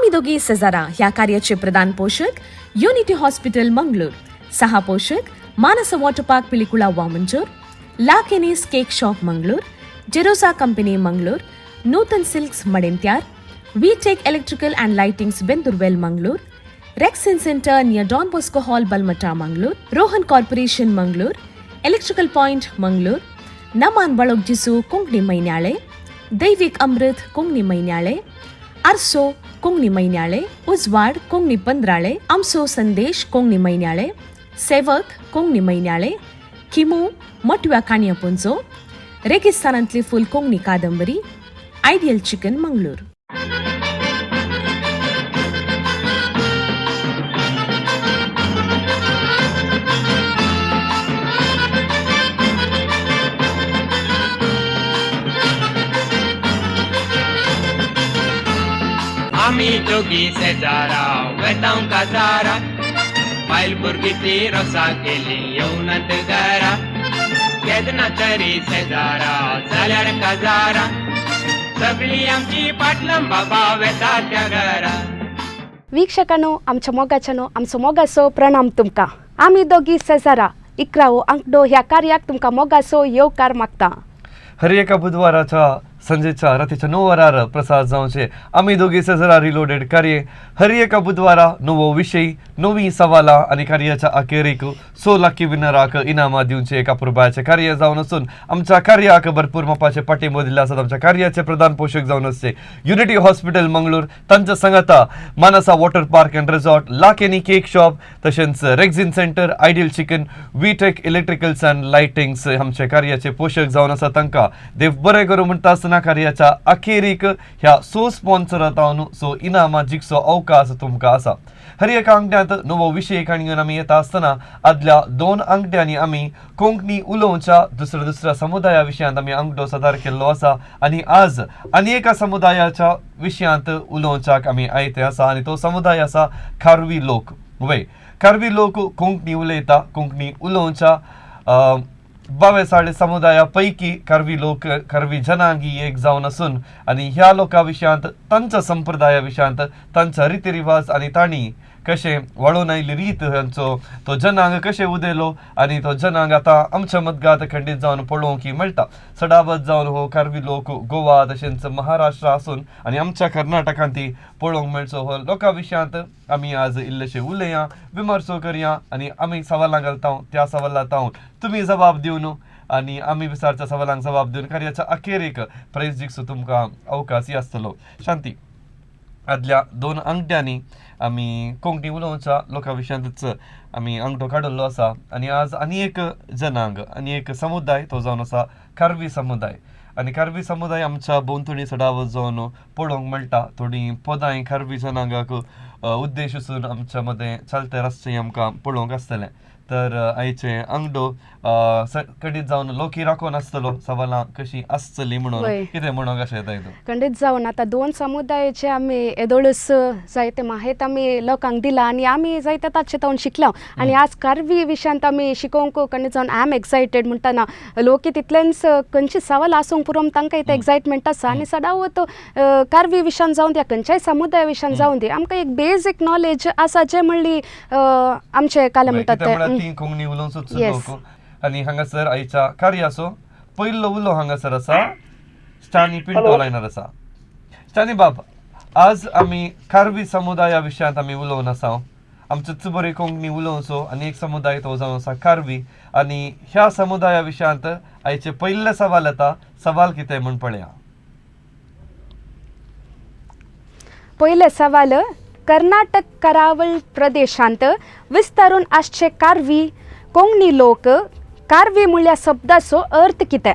आम्ही दोघी सजारा ह्या कार्याचे प्रधान पोषक युनिटी हॉस्पिटल मंगळूर, सहा पोषक मानस वॉटर पार्क पिलिकुळा वामंजूर, ला केनीस cake shop Mangalore, Jerosa company Mangalore, Nutan silks Madanthyar, V tech electrical and lightings Bendurwell Mangalore, rexine centre near Don Bosco hall Balmatta Mangalore, Rohan corporation Mangalore, electrical point Mangalore, नमान बळोग जिसू कोंकणी मैन्याळे, दैविक अमृत कोंकणी मैन्याळे, आरसो कोंकणी मैन्याळे, उजवाड कोंकणी पंद्राळे, आमसो संदेश कोंकणी मैन्याळे, सेवक कोंकणी मैन्याळे, किमू मटव्या काणया पुंजो, रेगिस्तानांतली फुल कोंकणी कादंबरी, आयडियल चिकन मंगळूर. आम्ही दोघी शेजारा वेतांव काजारा, बायल भुरगीची रोसा केली येवनात घरा, केदना तरी शेजारा जाल्यार काजारा, सगळी आमची पाटलम बाबा वेता त्या घरा. वೀಕ್ಷಕನು आमच्या मोगाच्यानो आमचो मोगाचो प्रणाम तुमकां. आमी दोगी सेजारा इकराओ अंकडो ह्या कार्याक तुमकां मोगाचो येवकार मागता. हर एका बुधवाराच्या संजेच्या रातीच्या 9 वरार प्रसाद जावचे आम्ही दोघी सेजरा रिलोडेड कार्य. हर एका बुधवारा नवो विषय, नवी सवाला आणि कार्याच्या अखेरीक 100 लाखी विनराक इनामां दिवचे एका पुरबाचे कार्य जावन असून आमच्या कार्याक भरपूर मापाचे पाठिंबो दिले आसात. आमच्या कार्याचे प्रधान पोषक जावन असते युनिटी हॉस्पिटल मंगळूर, तांच्या सांगाता Manasa water park and resort, लाकेनी केक शॉप, तशेंच rexine centre, ideal chicken, V tech electricals and lightings आमचे कार्याचे पोषक जावन आसा. तांकां देव बरें करूं म्हणटा आसतना कार्याच्या अखेरीक ह्या स्पॉन्सर सो इनामां जिखचो अवकाश तुमकां आसा. हर एका अंगट्यांत नवो विशय काणयोन आमी येता आसतना आदल्या 2 अंगट्यांनी आमी कोंकणी उलोवच्या दुसऱ्या समुदाया विशयांत आमी अंगठो सादर केल्लो आसा आनी आज आनी एका समुदायाच्या विशयांत उलोवच्याक आमी आयते आसा आनी तो समुदाय आसा खारवी लोक. खारवी लोक कोंकणी उलयता, कोंकणी उलोवच्या 22 समुदाया पैकी खारवी लोक खारवी जनांगी एक जावन असून आनी ह्या लोकां विशयांत तांच्या संप्रदाया विशयांत तांच्या रितीरिवाज आनी तांणी कशें वळोवन आयिल्ली रीत हांचो तो जनांग कशें उदेलो आनी तो जनांग आतां आमच्या मदगांत खंडीत जावन पळोवंक मेळटा. सडावत जावन हो खारवी लोक गोवा तशेंच महाराष्ट्र आसून आनी आमच्या कर्नाटकांत पळोवंक मेळचो हो लोकां विशयांत आमी आज इल्लेशे उलया, विमर्शो करया आनी आमी सवालां घालता. त्या सवालांत तुमी जबाब दिवन आनी आमी विचारच्या सवालांक जबाब दिवन कार्याच्या अखेरीक प्रायज जिखचो तुमकां अवकाश आसतलो. शांती, आदल्या 2 अंगट्यांनी आमी कोंकणी उलोवच्या लोकां विशयांतच आमी अंगठो काडिल्लो आसा आनी आज आनी एक जनांग आनी एक समुदाय तो जावन आसा खारवी समुदाय. आनी खारवी समुदाय आमच्या भोंवतणी सडावत जावन पळोवंक मेळटा. थोडी पदां खारवी जनांगाक उद्देशून आमच्या मदें चलते रस्ते आमकां पळोवंक आसतलें. तर आयचे अंगडो खंडीत जावन लोकी राखून आसतलो सवालां कशी आसतली म्हणून कितें म्हणूंक अशें येता. खंडीत जावन आतां 2 समुदायाचे आमी येदोळस जायते माहीत आमी लोकांक दिला आनी आमी जायते ताचे तावन शिकला आनी आज कारवी विशयांत आमी शिकोवंक खंडीत जावन आय एम एक्सायटेड म्हणटाना लोक तितलेंच खंयची सवाल आसूंक पुरो तांकां इथे एक्सायटमेंट आसा आनी सदावत कारवी विशयान जावन दिया खंयच्याय समुदाया विशयान जावन दी आमकां एक बेजीक नॉलेज आसा जे म्हणली आमचे काले म्हणटात ते कोंकणी उलोवंक लोक. आनी हांगासर आयच्या कार्याचो पयलो उलो हांगासर आसा स्टानी पिंटो लायनर आसा. स्टानी बाब, आज आमी खारवी समुदाया विशयांत आमी उलोवन आसा. आमचो बरी कोंकणी उलोवचो आनी एक समुदाय तो जावन आसा खारवी आनी ह्या समुदाया विशयांत आयचे पयले सवाल येता. सवाल कितें म्हण पळया. पयले सवाल, कर्नाटक करावळ प्रदेशांत विस्तारून आसचे कारवी कोंकणी लोक, कारवी म्हणल्या शब्दाचो अर्थ कितें.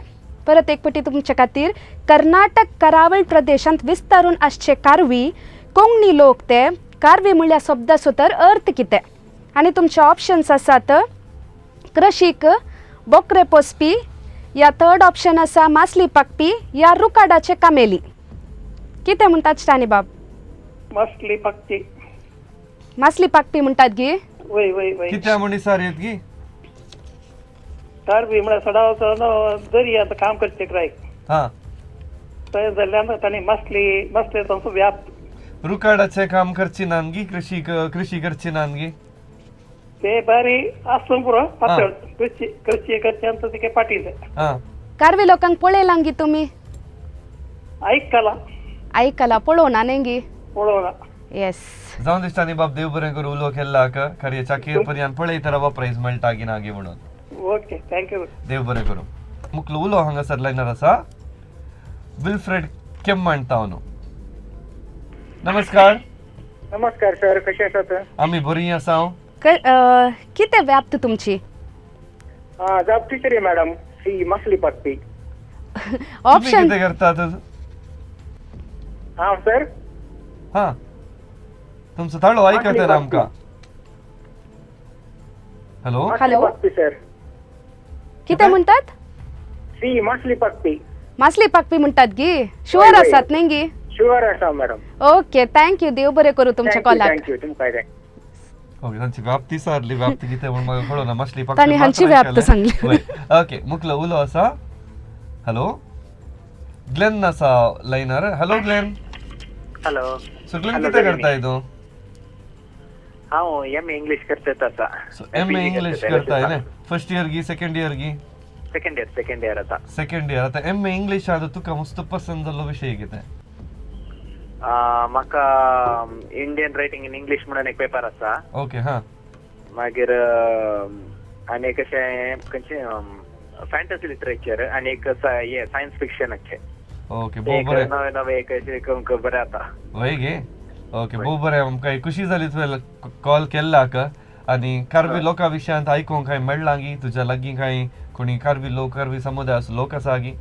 परत एक पटी तुमचे खातीर, कर्नाटक करावळ प्रदेशांत विस्तारून आसचे कारवी कोंकणी लोक ते कारवी म्हणल्या शब्दाचो तर अर्थ कितें. आनी तुमचे ऑप्शन्स आसात कृषीक, बोकरे पोसपी, या 3rd ऑप्शन आसा मासली पाकपी या रुकाडाचे कामेली. कितें म्हणटात स्टानी बाब. मासली पाकपी. मासली पाकपी म्हणटात गी. वय वय वय कित्या म्हणी सर येत गी. कारवी म्हळ्यार सडावचो दर्यांत काम करचे क्रायक. हां थंय जाल्ल्यान तांणी मासले तांचो व्याप रुकाडाचे काम करची नानगी कृषी करची नानगी ते बारी असलं पुरं पातळ कृषी करच्यांचं ते काय पाठीचं हा कार्वी लोकांक पळयलांगी तुम्ही ऐकाला ऐकला पळोवना नेंगी पळवला येस जाऊन दिसतानी बाप देव बरें करू उलो केल्ला कार्याच्या अखेर पर्यंत पळय तर बाबा प्राइज मेळटा की नागी म्हणून ओके थँक्यू देव बरें करू मुकलो उलो हांगासर लायनर आसा विल्फ्रेड केम्मांटावनो नमस्कार नमस्कार सर कसे आसात आमी बरीं आसा किती व्याप्त तुमची जॉब टीचर आहे मॅडम सी मसली पत्ती तुम्ही ऑप्शन कितें करतात हा सर हा तुमचो थाळो आयकता ना आमकां हॅलो हॅलो पत्ती सर किती म्हणतात सी मसली पत्ती मासली पाकपी म्हणतात गी शुअर होय. आसात नेंगी शुअर आसा मॅडम ओके थँक्यू देव बरें करू तुमच्या कॉलाक थँक्यू तुमकां काय ओके तांची व्याप्ती सारली व्याप्ती कितें म्हण म्हाका कळना मासली पाक तांणी हांची व्याप्त सांगली. ओके मुकलो उलो आसा हॅलो ग्लेन आसा liner hello Glenn hello so Glenn कितें करताय तूं हांव एम इंग्लीश करता आता सो एम ए इंग्लिश करताय न्ही फर्स्ट इयर गी सेकंड इयर गी सेकंड इयर आता सेकंड इयर आतां एम ए इंग्लिश आतां तुका मस्त पसंद जाल्लो विशय कितें म्हाका इंडियन रायटिंग इन इंग्लिश म्हणून एक पेपर आसा ओके हा मागीर आनी एक अशें खंयचें फॅन्टसी लिटरेचर आनी एक हे सायन्स फिक्शनाचे ओके भोव बरें नवे नवे एक अशें बरें आता वय गे ओके भोव बरें आमकां खुशी जाली तुवें कॉल केल्लाक आनी कार्बी लोकां विशयांत आयकूंक काय मेळ्ळां गी तुज्या लागीं काय कोणी कार्बी लोक कार्बी समुदायाचो लोक आसा गी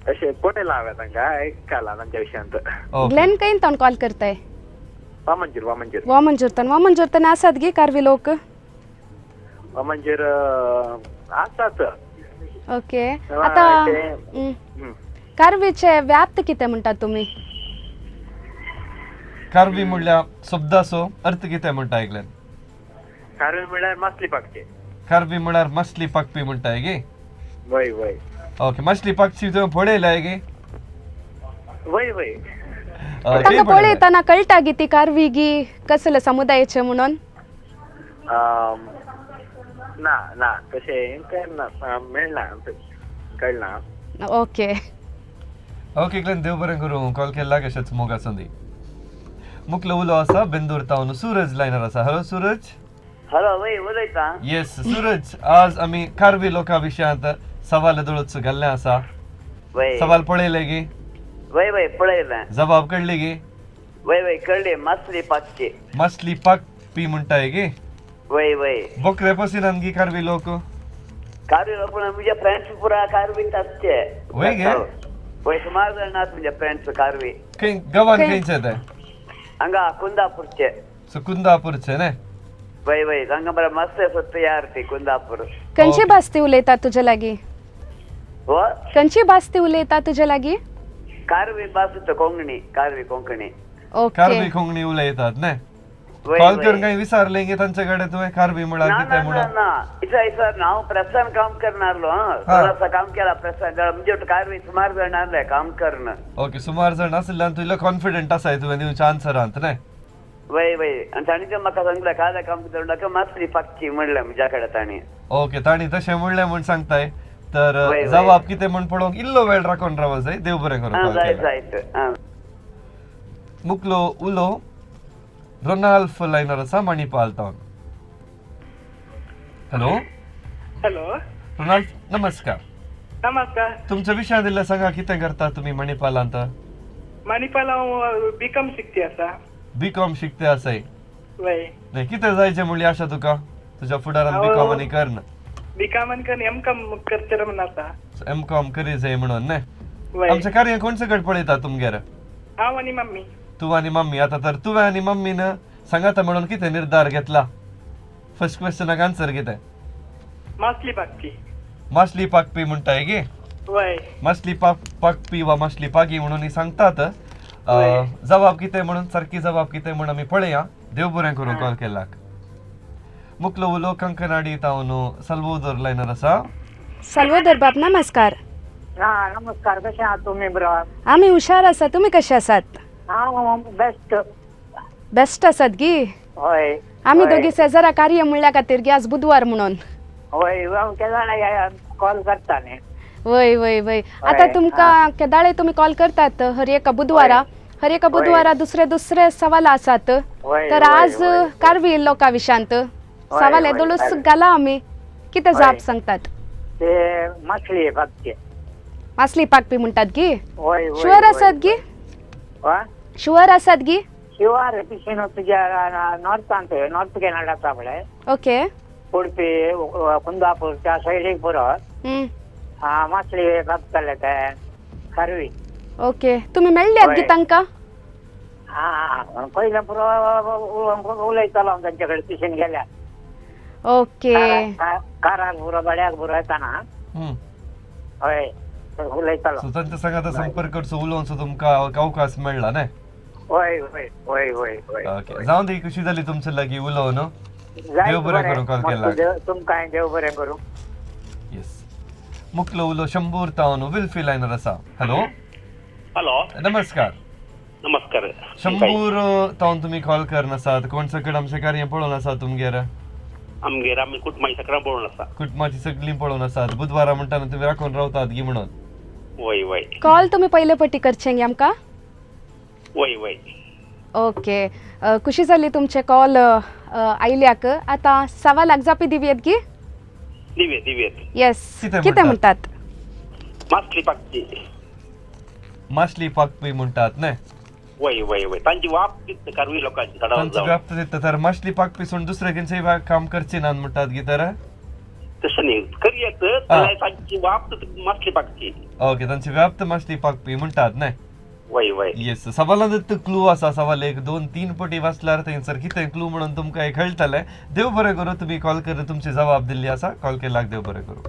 अशें पळयलां हांवें तांकां आयकलां तांच्या विशयांत ओके ग्लेन कईन तोन कॉल करताय वामंजूर वामंजुर्तन आसात गी कार्वी लोक वामंजूर आसात ओके हा, आता ते- कार्वीचे व्याप्त कितें म्हणटात तुमी कार्बी म्हणल्यार शब्दाचो अर्थ कितें म्हणटा आयकल्यान कार्बी म्हणल्यार मासली पाकचे कार्बी म्हळ्यार मछली पाकपी म्हणटाय गे वय वय ओके मछली पाकची तुवें पळयलाय गे वय वय तांकां पळयतना कळटा गी ती कार्वी गी कसले समुदायाचे म्हणून ना ना तशें करना मेळना कळना ओके ओके ग्लेन देव बरें करूं कॉल केल्ला अशेंच मोगा संदी मुकलो उलो आसा बेंदूर तावन सूरज लायनर आसा हॅलो सूरज हॅलो वय उलयता येस सूरज आज आमी कार्बी लोकां विशयांत सवाल दळूच घाल्लें आसा वय सवाल पळयले गे वय वय पळयलें जबाब कळली गे वय वय कळ्ळें मासली पाकची मछली पाकपी म्हणटाय गे वय वय बोकरे पसिनान गी कार्बी लोक कार्बी पण म्हणजे फ्रेंड्स पुरा कार्बी आसचे वय गे वय सुमार जाण आसात म्हणजे फ्रेंड्स कार्बी खंय गांवान खंयचे ते हांगा कुंदापूरचे सो कुंदापूरचे न्ही वय वय हांगा बरें मस्त सत्त यार ती कुंदापूर खंयची भास ती उलयतात तुजे लागीं हो खंयची भास ती उलयतात तुजे लागीं कार्बी भास कोंकणी कार्बी कोंकणी ओके कार्बी कोंकणी उलयतात न्ही वय कॉल वय करून काही विचारले गे तांचे कडेन तुवें कार्बी म्हळ्यार ना कितें ना म्हणून ना ना इसर हांव प्रेसान काम करनारलो थोडासा काम केला प्रेसान म्हणजे कार्बी सुमार जाण आसले काम करन ओके सुमार जाण आसल्यान तुला कॉन्फिडंट आसाय तुवें दिवच्या आन्सरांत न्ही वय वय आनी ताणीं म्हाका सांगलें काले काम करनाका मासली पाकची म्हणलें म्हज्या कडेन ताणीं ओके ताणी तशें म्हणलें म्हूण सांगताय तर वय, वय. जबाब कितें म्हूण पळोवंक इल्लो वेळ राखून राव जाय देव बरें करूं call जायत केला. जायत मुकलो उलो रोनाल्फ लायनर आसा मणिपाल टावन हॅलो हॅलो रोनाल्फ नमस्कार नमस्कार तुमच्या विशयां दिल्ले सांगा कितें करता तुमी मणिपालांत मणिपाल हांव बीकॉम शिकते आसा बीकॉम शिकते आसाय वय न्ही कितें जायचें म्हणली आशा तुका तुज्या फुडारान हांव- बीकॉम आनी करन बीकॉमान करून एमकॉम करचें म्हणून आसा एम कॉम करी जाय म्हणून न्ही वय आमचें कार्य कोण सकट पळयता तुमगेर हांव आनी मम्मी तू आणि मम्मी आता तर तुवें आनी मम्मीन सांगाता म्हणून कितें निर्धार घेतला फर्स्ट क्वेश्चनाक आन्सर कितें मासली पाकची मासली पाकपी म्हणटाय गे वय मासली पाकपी वा मासली पागी म्हणून सांगतात वय. जबाब कितें म्हणून सारकी जबाब कितें म्हणून आमी पळया देव बरें करून कॉल केलाक मुकलो उलो कंकनाडी तावन सल्वोदर लायनर आसा सल्वोदर बाब नमस्कार हा नमस्कार कशे आहात तुम्ही बरो आमी हुशार आसा तुमी कशे आसात हांव बेस्ट बेस्ट आसात गी हय आमी दोगी शेजारा कार्य म्हणल्या खातीर गी आज बुधवार म्हणून हय हांव केदां कॉल करता न्ही वय वय वय आता तुमकां केदाळे तुमी कॉल करतात हर एका बुधवारा दुसरे दुसरे सवाल आसात तर आज कारवी लोका विशांत सवाल येदोळूच घाला आमी कितें जाप सांगतात ते मासली पाकचे मासली पाकपी म्हणटात गी हय शुअर आसात गी शुअर आसात गी शिवार पिशीन तुज्या नॉर्थांत नॉर्थ कॅनडाचा पळय ओके उडपी कुंदापूरच्या सायडीक परत मासली पाकताले ते कारवी ओके तुम्ही मेळ्ळ्यात गी तांकां पयले पुरो उलयतालो हांव तांचे कडेन पिशीन गेल्या ओके काराक पुरो बड्याक पुरो येताना हय उलयतालो सो तांच्या संगात संपर्क करचो उलोवचो तुमकां अवकाश मेळ्ळा न्ही हय हय हय हय हय ओके जावं दी कशी जाली तुमचे लागीं उलोवन देव बरें करूं कॉल केला तुमकां देव बरें करूं येस मुकलो उलो शंभूर तावन विल्फी लायनर आसा हॅलो हॅलो नमस्कार नमस्कार शंभूर तावन तुमी कॉल करन आसात कोण सकट आमचें कार्य पळोवन आसा तुमगेर आमगेर आमी कुटुंबाची सकाळी पळोवन आसा कुटुंबाची सगळीं पळोवन आसात बुधवारा म्हणटाना तुमी राखून रावतात गी म्हणून वय वय कॉल तुमी पयले पटी करचें गी आमकां वय वय ओके खुशी जाली तुमचे कॉल आयल्याक आतां सवालाक जापी दिवयेत गी दिवेत दिवेत येस कितें कितें म्हणटात मासली पाकची मासली पाकपी म्हणटात न्ही वय वय वय तांची वाप कितें कारवी लोकांची तांचो चढाव व्याप्त दिता तर मासली पाकपी सोडून दुसरे खंयचेय काम करचे ना म्हणटात गी तर तशें न्ही करयेत जाल्यार तांची वाप मासली पाकची ओके तांची व्याप्त मासली पाकपी म्हणटात न्ही वय वय येस सवालांत क्लू आसा सवाल 1 2 3 पटी वाचल्यार थंयसर कितें क्लू म्हणून तुमकां हे कळटलें देव बरें करूं तुमी कॉल करून तुमची जबाब दिल्ली आसा कॉल केलाक देव बरें करूं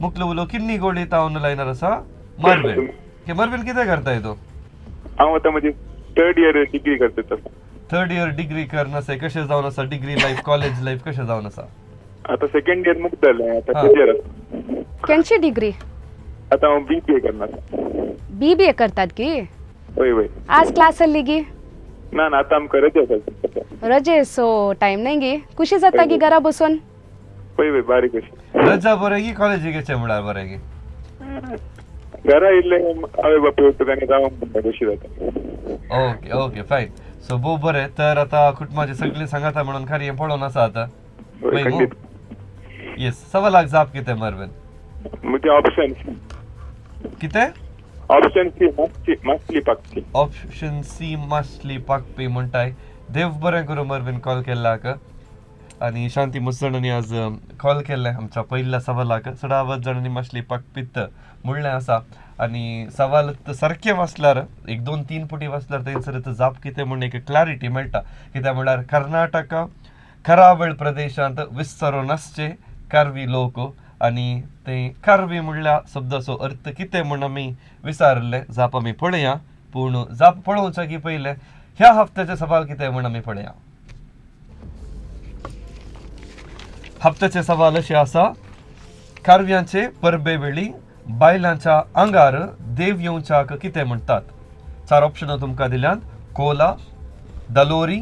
मुकलो उलो किन्नी गोडी तावन लायनर आसा मार्विन की मार्विन कितें करताय तो हांव आतां म्हजी 3rd इयर डिग्री करता 3rd इयर डिग्री करनासय कशें जावन आसा डिग्री लायफ कॉलेज लायफ कशें जावन आसा आतां 2nd इयर मुक्त जालें आतां 3rd इयर आसा खंयची डिग्री आतां हांव BBA करना BBA करतात गी वय वय आज क्लास आसली गी ना ना आतां आमकां रजा आसा रजे सो टाइम नाही गी खुशी जाता गी घरा बसून वय वय बारीक अशी रजा बरें की कॉलेजीक येचें म्हळ्यार बरें की घरा येयल्ले आवय बापूय उठता आनी रावंक म्हणटा कशी जाता ओके ओके फायन सो भोव बरें तर आतां कुटुंबाची सगळीं सांगाता म्हणून खरी पळोवन आसा आतां वय खंडीत येस सवालाक जाप कितें मार्विन म्हणजे ऑप्शन कितें ऑप्शन सी मासली पाकची ऑप्शन सी मासली पाकपी म्हणटाय देव बरें करूं मार्विन कॉल केल्ल्याक आनी शांती मुसजणांनी आज कॉल केल्लें आमच्या पयल्या सवालाक 16 जाणांनी मासली पाकपीत म्हणलें आसा आनी सवाल सारकें वाचल्यार 1 2 3 पटी वाचल्यार थंयसर जाप कितें म्हण एक क्लॅरिटी मेळटा कित्याक म्हळ्यार कर्नाटका करावळ प्रदेशांत विस्तारून आसचे कारवी लोक आनी ते कारवी म्हणल्या शब्दाचो अर्थ कितें म्हण आमी विचारले जाप आमी पळया पूण जाप पळोवच्या की पयले ह्या हप्त्याचे सवाल कितें म्हण आमी पळया हप्त्याचे सवाल अशे आसा कारव्यांचे परबे वेळी बायलांच्या आंगार देव येवच्याक कितें म्हणटात 4 ऑप्शनां तुमकां दिल्यात कोला दलोरी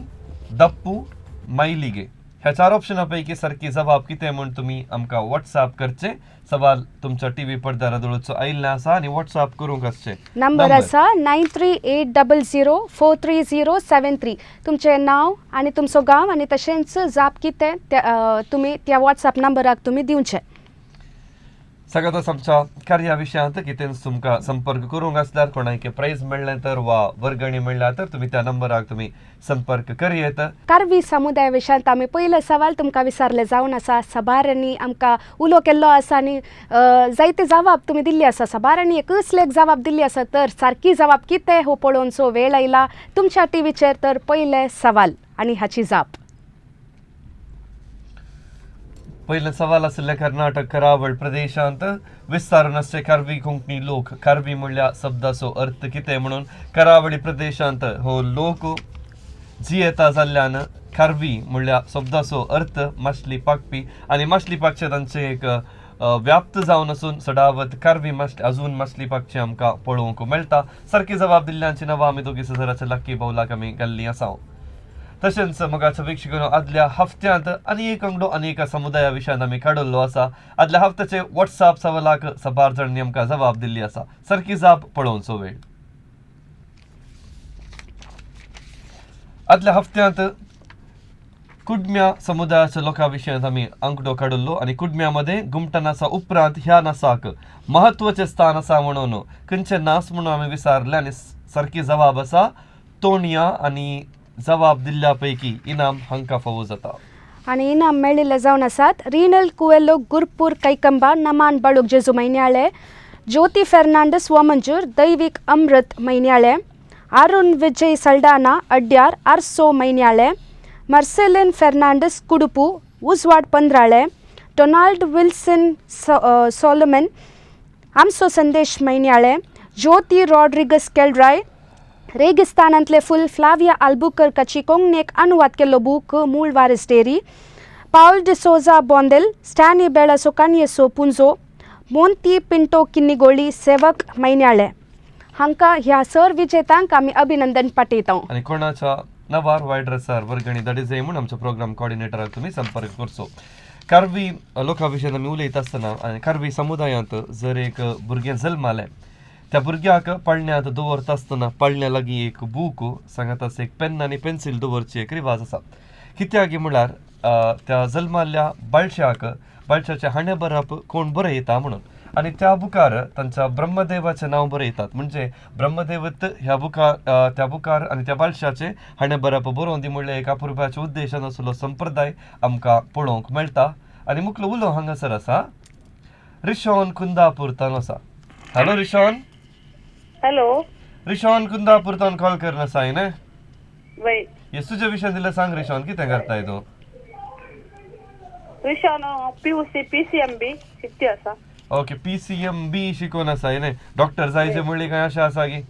दप्पू मायलिगे ह्या 4 ऑप्शनां पैकी सारकी जबाब कितें म्हण तुमी आमकां व्हॉट्सॲप करचे सवाल तुमच्या टीव्ही पडद्यार आदळोचो आयिल्लें आसा आनी व्हॉट्सॲप करूंक आसचे नंबर आसा 9380043073 तुमचें नांव आनी तुमचो गांव आनी तशेंच जाप कितें तुमी त्या व्हॉट्सॲप नंबराक तुमी दिवचे सगळ्यात आमच्या कार्या विशयांत कितें तुमकां संपर्क करूंक आसल्यार कोणाक प्राइज मेळ्ळें तर वा वर्गणी मेळ्ळ्या तर तुमी त्या नंबराक तुमी संपर्क करियेत कारवी समुदाय विशयांत आमी पयले सवाल तुमकां विचारले जावन आसा सभाऱ्यांनी आमकां उलो केल्लो आसा आनी जायते जबाब तुमी दिल्ली आसा सभाऱ्यांनी एकच लेख जबाब दिल्ली आसा तर सारकी जबाब कितें हो पळोवनचो वेळ आयला तुमच्या टीव्हीचेर तर पयले सवाल आनी हाची जाप पयले सवाल आसले कर्नाटक करावळ प्रदेशांत विस्तारून आसचे कारवी कोंकणी लोक कारवी म्हणल्या शब्दाचो अर्थ कितें म्हणून करावळी प्रदेशांत हो लोक जियेता जाल्ल्यान कारवी म्हणल्या शब्दाचो अर्थ मासली पाकपी आनी मासली पाकचे तांचे एक व्याप्त जावन असून सडावत कारवी मसली अजून मसली पाकची आमकां पळोवंक मेळटा. सारकी जबाब दिल्ल्यांची नांवां आमी दोगी सजराच्या लक्की बावलाक आमी घाल्लीं आसा. तशेंच मोगाच्या वीक्षकांनो, आदल्या हफ्त्यांत आनी अनेक समुदाया विशयान आमी काडल्लो आसा. आदल्या हफ्त्याचे व्हॉट्सअप सवालाक 6 जाणांनी आमकां जबाब दिल्ली आसा. सारकी जाप पळोवचो वेळ. आदल्या हफ्त्यांत कुडम्या समुदायाच्या लोकां विशयांत आमी अंकडो काडल्लो आनी कुडम्यामध्ये घुमटा नासा उपरांत ह्या नासाक महत्वाचें स्थान आसा म्हणून खंयचे नास म्हणून आमी विचारले आनी सारकी जबाब आसा तोणया. आनी जबाब दिल्ल्या पैकी इनाम हांकां फावो जाता. आणि इनाम मेळिल्ले जावन आसात रिनल कुएलो गुरपूर कैकंबा नमान बळूक जेजू मैन्याळे, ज्योती फेर्नांडस वमंजूर दैविक अमृत मैन्याळे, अरुण विजय सल्डाना अड्यार आर्सो मैन्याळे, मार्सेलिन फेर्नांडस कुडुपू उजवाड पंद्राळे, डोनाल्ड विल्सन सोलोमन आमचो संदेश मैन्याळे, ज्योती रॉड्रिगस केल्ड्राय रेगिस्तानांतले फुल फ्लाविया आल्बुकर्काची कोंकणीक अनुवाद केल्लो बूक मूळ वारीस डेरी, पाउल डिसोजा बोंदेल, स्टॅनी बेळासो कान्येसो पुंजो, मोंती पिंटो किन्निगोळी सेवक मैन्याळे. हांकां ह्या सर विजेत्यांक आमी अभिनंदन पाठयता. आनी कोणाच्या नवार वायट रसार वर्गणी धाडी जाय म्हूण आमच्या प्रोग्राम कॉर्डिनेटराक तुमी संपर्क करचो. कारवी लोकां विशयान आमी उलयता आसतना आनी कारवी समुदायांत जर एक भुरगें जल्मालें, त्या भुरग्याक पळण्यात दवरता आसतना पळण्या लागीं एक बूक सांगात आसा, एक पेन आनी पेन्सील दवरची एक रिवाज आसा. कित्याक म्हळ्यार त्या जल्माल्ल्या बाळशाचें हाणें बरप कोण बरयता म्हणून. आनी त्या बुकार तांच्या ब्रह्मदेवाचें नांव बरयतात. म्हणजे ब्रह्मदेवत ह्या बुकार त्या बुकार आनी त्या बाळशाचें हाणें बरप बरोवन दी म्हणल्यार एक अपुरबाच्या उद्देशान असलो संप्रदाय आमकां पळोवंक मेळटा. आनी मुखलो उलो हांगासर आसा रिशॉन कुंदापूरतान आसा. हॅलो रिशॉन. हेलो रिशॉन कुंदापूरतान कॉल करन आसा न्ही. वय हे तुजे विशयान दिलें सांग रिशॉन, कितें करताय तूं? विशान PUC PCMB शिकती आसा. ओके, PCMB शिकोवन आसा न्ही. डॉक्टर जायचे म्हणली काय अशें आसा की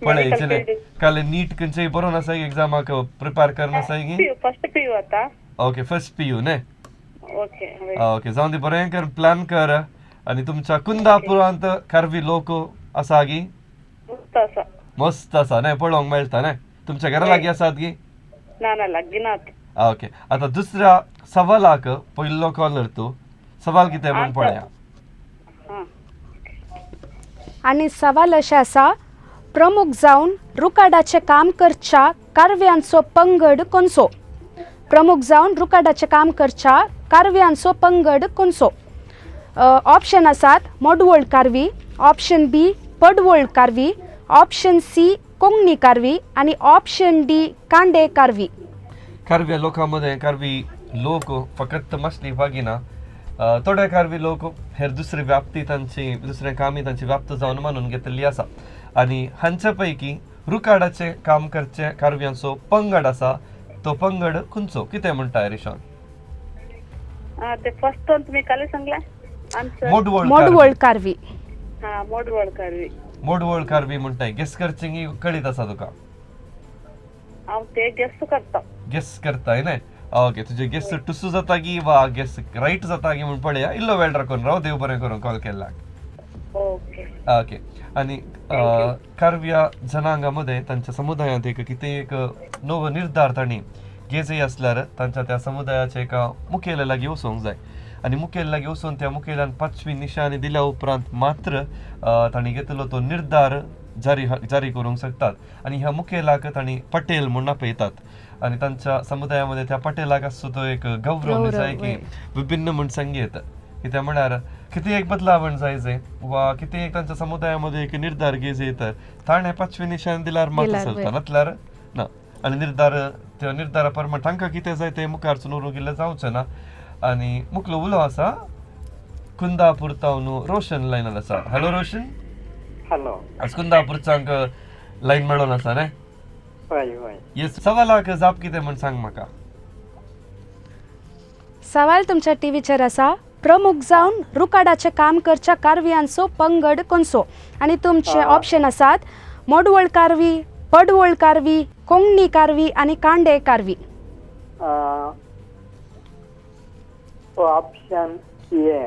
पळयचे न्ही. काल नीट खंयचेय बरोवन आसा की एग्जामाक प्रिपेर करन आसा की? फर्स्ट PU आता. ओके, फर्स्ट PU न्ही. ओके ओके, जावन दी बरें कर, प्लॅन कर. आनी तुमच्या कुंदापुरांत कारवी लोक आसा की? मस्त आसा. मस्त आसा न्ही, पळोवंक मेळटा न्ही. तुमच्या घरा लागीं आसात की? ना लागीनात. ओके, आतां दुसऱ्या सवालाक पयलो कॉलर तूं. सवाल कितें म्हण पळया. आणि सवाल अशें आसा, प्रमुख जावन रुकाडाचें काम करच्या कारव्यांचो पंगड कोणसो? प्रमुख जावन रुकाडाचें काम करच्या कारव्यांचो पंगड कोणसो? ऑप्शन आसात मोडवोळ कारवी, ऑप्शन बी पडवोळ कारवी, ऑप्शन सी कोंकणी कारवी आणि ऑप्शन डी कांडे कारवी. कारव्या लोकांमध्ये कारवी लोक फकत मसली वागिना, थोडे कारवी लोक हेर दुसरी व्याप्ती तांची दुसरे कामी तांची व्याप्त जावन मानून घेतलेली आसा. आनी हांचे पैकी रुकाडाचे काम करचे कारव्यांचो पंगड आसा, तो पंगड खंयचो? कितें म्हणटाय रिशॉन? ते फर्स्ट वन तुम्ही काल सांगला आन्सर. मोडवोळ कारवी. मोडवळ कारवी. मोडवोळ कारवी म्हणटाय. गेस करचें की कळीत आसा तुका? हांव ते गेस करता. गेस करताय न्ही. ओके, तुजे गेस टुसू जाता की वा गेस राईट जाता की म्हण पळया. इल्लो वेळ राखून राव, देव बरें करून कॉल केल्ल्याक. Okay okay. आनी कारव्या जनांगामध्ये तांच्या समुदायांत एक कितें एक नवो निर्धार तांणी घेजय आसल्यार तांच्या त्या समुदायाच्या एका मुखेल्या लागीं वचोंक जाय. आनी मुखेल लागीं वचून त्या मुखेल्यान 5वी निशाणी दिल्या उपरांत मात्र तांणी घेतलो तो निर्धार जारी करूंक शकतात. आनी ह्या मुखेलाक तांणी पटेल म्हूण आपयतात. आनी तांच्या समुदायामध्ये त्या पटेलाक आसचो तो एक गौरव जाय की विभिन्न म्हूण संगीत. कित्याक म्हळ्यार कितें एक बदलावण जायचे वा कितें एक तांच्या समुदायामध्ये एक निर्धार घेजे तर ताणें 5वी निशाण दिल्यार मात्र चलता, नातल्यार ना. आनी त्या निर्धारा प्रमाण तांकां कितें जाय तें मुखारचून उरूंक गेल्लें जावचें ना. आनी मुखलो उलो आसा कुंदापूरतावन रोशन लायनार आसा. हॅलो रोशन. हॅलो. आज कुंदापूरचांक लायन मेळोन आसा न्ही. हय. येस, सवालाक जाप कितें म्हण सांग म्हाका. सवाल तुमच्या टीव्हीचेर आसा, प्रमुख जावन रुकाडाचें काम करच्या कारव्यांचो पंगड कोणसो? आणि तुमचे ऑप्शन आसात मोडवोळ कारवी, पडवोळ कारवी, कोंकणी कारवी आणि कांडे कारवी. Option A.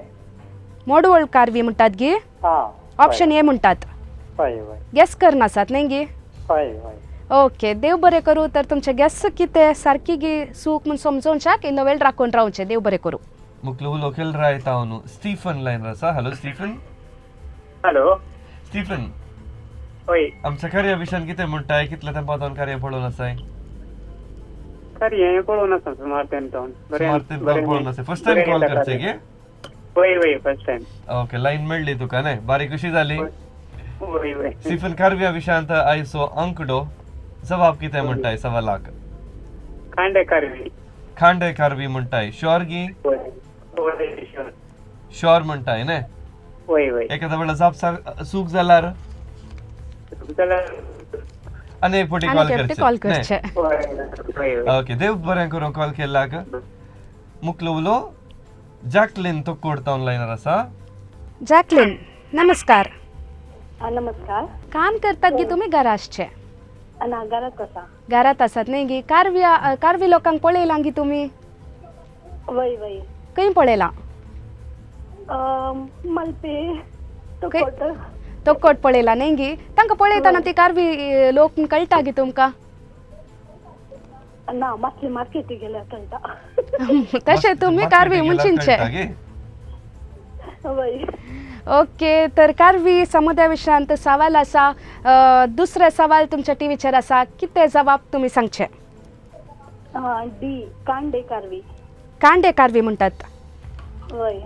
मोडवळ कारवी म्हणटात गी. हा. ऑप्शन ए म्हणटात. हय हय गॅस करनासात न्ही गी. हय हय. ओके, देव बरें करूं. तर तुमचे गॅस कितें सारकी गी सूक म्हूण समजोवन शाक इल्लो वेळ राखून रावचें. देव बरें करूं. मुक्लो उलो केल रायता न्हू स्टीफन लायन आसा. Hello Stephen. हॅलो. स्टीफन, होय. आमच्या कार्या विशयान कितें म्हणटाय? कितल्या तेंपान कार्य पळोवन आसाय? कार्य पळोवन आसा सुमार तेंपान. पळोवन आसा. फर्स्ट टाइम कॉल करचे गे? वय वय फर्स्ट टाइम. ओके, लाईन मेळ्ळी तुका न्ही? बारीक कशी जाली? वय वय. स्टीफन, कार्व्या विशयांत आयचो अंकडो जबाब कितें म्हणटाय सवालाक? खांडे कारवी. खांडे कारवी म्हणटाय. श्योर गी? श्योर म्हणटाय न्ही? वय वय. एखाद्या वेळा जाप सूक जाल्यार आनी एक फावटी कॉल करचे. ओके, देव बरें करूं कॉल केल्याक. मुक्लो उलो जॅकलिन तो कोर्ट ऑनलायनर आसा. जॅकलिन, नमस्कार. नमस्कार. काम करतात गी तुमी घराशचे? ना घरात आसा. घरात आसात न्ही गी. कारवी लोकांक पळयलां गी तुमी? वय वय. खंय पळयलां? मलपे तो कोट पळयला न्ही गी. तांकां पळयतना ती कारवी लोक कळटा गी तुमकां? ना मातशें मार्केटी गेल्यार कळटा. तशें तुमी कारवी म्हणचींचे. वय. ओके, तर कारवी समुदाया विशयांत सवाल आसा. दुसरे सवाल तुमच्या टीव्हीचेर आसा. कितें जबाब तुमी सांगचे? डी कांडे कारवी. कांडे कारवी म्हणटात. वय.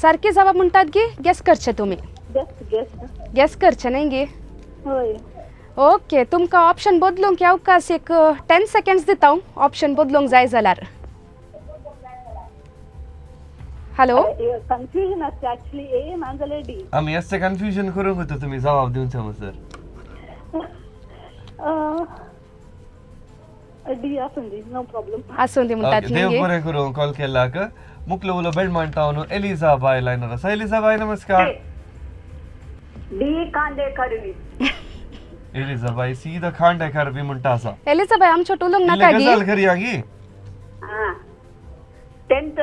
सारकी जबाब म्हणटात गी. गॅस करचे तुमी. गॅस करचे न्ही गी. वय. ओके, तुमकां ऑप्शन बदलूंक अवकाश एक 10 सेकंड्स दिता. ऑप्शन बदलूंक जाय जाल्यार. हॅलो. कन्फ्युजन आसता ऍक्च्युअली ए नाजाल्यार डी. आमी असं कन्फ्युजन करूंक होतो तुमी जबाब दिवचे म्हणसर. डी आसूं दी, नो प्रॉब्लेम. आसूं दी म्हणटात देव न्ही गी. बरें करूं कॉल केल्याक. मुक्लो उलो बेळमांड टावन एलिझाबाय लायनर आसा. एलिझाबाय, नमस्कार. डी कांडे कारवी. एलिझाबाई सीधा खांडे कारवी म्हणटा आसा. एलिझाबाई, आमच्या उलोवंक नाका गी. गजाल खरी गी. टेंथ.